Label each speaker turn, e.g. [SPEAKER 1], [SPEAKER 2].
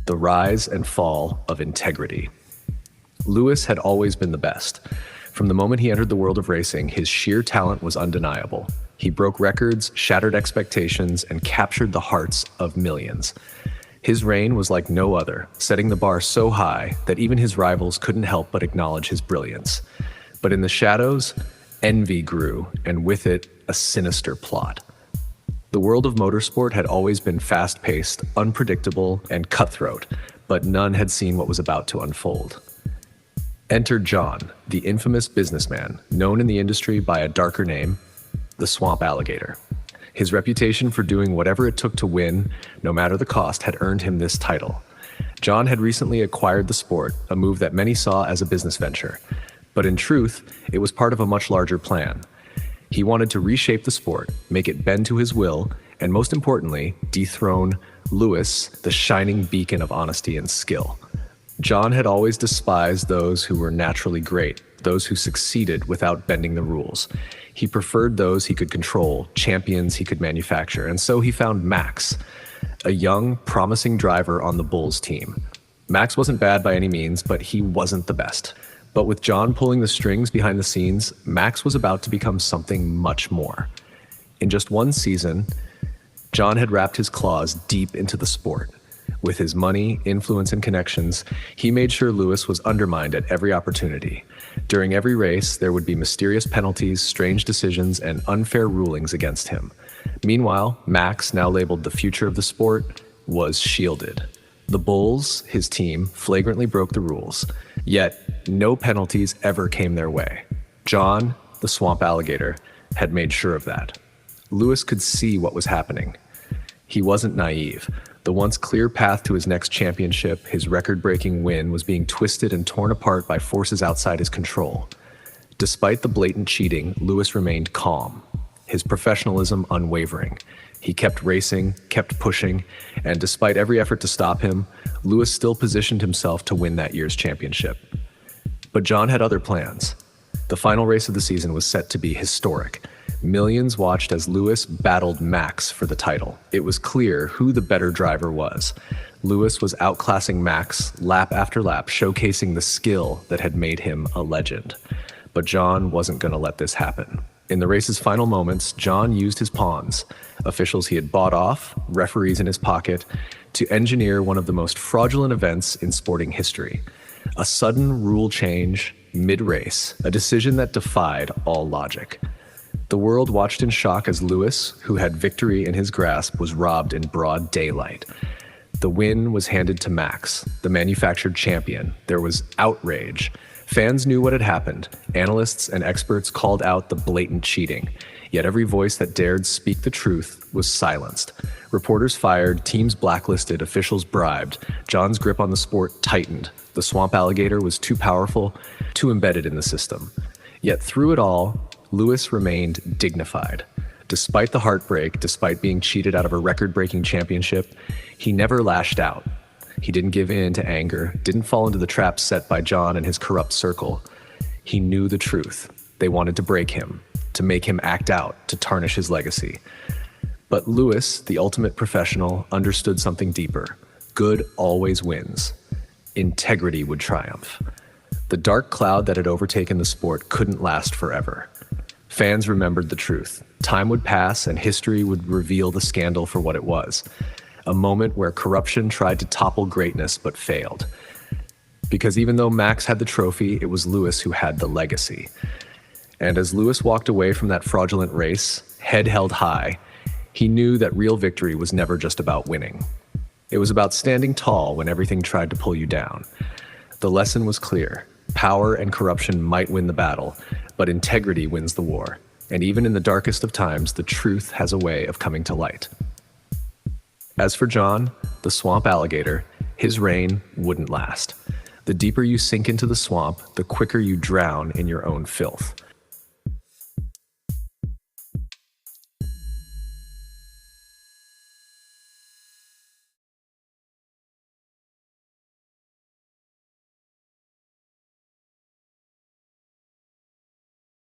[SPEAKER 1] The rise and fall of integrity. Lewis had always been the best. From the moment he entered the world of racing, his sheer talent was undeniable. He broke records, shattered expectations, and captured the hearts of millions. His reign was like no other, setting the bar so high that even his rivals couldn't help but acknowledge his brilliance. But in the shadows, envy grew, and with it, a sinister plot. The world of motorsport had always been fast-paced, unpredictable, and cutthroat, but none had seen what was about to unfold. Enter John, the infamous businessman, known in the industry by a darker name, the Swamp Alligator. His reputation for doing whatever it took to win, no matter the cost, had earned him this title. John had recently acquired the sport, a move that many saw as a business venture. But in truth, it was part of a much larger plan. He wanted to reshape the sport, make it bend to his will, and most importantly, dethrone Lewis, the shining beacon of honesty and skill. John had always despised those who were naturally great, those who succeeded without bending the rules. He preferred those he could control, champions he could manufacture, and so he found Max, a young, promising driver on the Bulls team. Max wasn't bad by any means, but he wasn't the best. But with John pulling the strings behind the scenes, Max was about to become something much more. In just one season, John had wrapped his claws deep into the sport. With his money, influence, and connections, he made sure Lewis was undermined at every opportunity. During every race, there would be mysterious penalties, strange decisions, and unfair rulings against him. Meanwhile, Max, now labeled the future of the sport, was shielded. The Bulls, his team, flagrantly broke the rules, yet no penalties ever came their way. John, the Swamp Alligator, had made sure of that. Lewis could see what was happening. He wasn't naive. The once clear path to his next championship, his record-breaking win, was being twisted and torn apart by forces outside his control. Despite the blatant cheating, Lewis remained calm, his professionalism unwavering. He kept racing, kept pushing, and despite every effort to stop him, Lewis still positioned himself to win that year's championship. But John had other plans. The final race of the season was set to be historic. Millions watched as Lewis battled Max for the title. It was clear who the better driver was. Lewis was outclassing Max lap after lap, showcasing the skill that had made him a legend. But John wasn't going to let this happen. In the race's final moments, John used his pawns, officials he had bought off, referees in his pocket, to engineer one of the most fraudulent events in sporting history. A sudden rule change mid-race, a decision that defied all logic. The world watched in shock as Lewis, who had victory in his grasp, was robbed in broad daylight. The win was handed to Max, the manufactured champion. There was outrage. Fans knew what had happened. Analysts and experts called out the blatant cheating. Yet every voice that dared speak the truth was silenced. Reporters fired, teams blacklisted, officials bribed. John's grip on the sport tightened. The Swamp Alligator was too powerful, too embedded in the system. Yet through it all, Lewis remained dignified. Despite the heartbreak, despite being cheated out of a record-breaking championship, he never lashed out. He didn't give in to anger, didn't fall into the traps set by John and his corrupt circle. He knew the truth. They wanted to break him, to make him act out, to tarnish his legacy. But Lewis, the ultimate professional, understood something deeper. Good always wins. Integrity would triumph. The dark cloud that had overtaken the sport couldn't last forever. Fans remembered the truth. Time would pass and history would reveal the scandal for what it was. A moment where corruption tried to topple greatness but failed. Because even though Max had the trophy, it was Lewis who had the legacy. And as Lewis walked away from that fraudulent race, head held high, he knew that real victory was never just about winning. It was about standing tall when everything tried to pull you down. The lesson was clear. Power and corruption might win the battle, but integrity wins the war. And even in the darkest of times, the truth has a way of coming to light. As for John, the Swamp Alligator, his reign wouldn't last. The deeper you sink into the swamp, the quicker you drown in your own filth.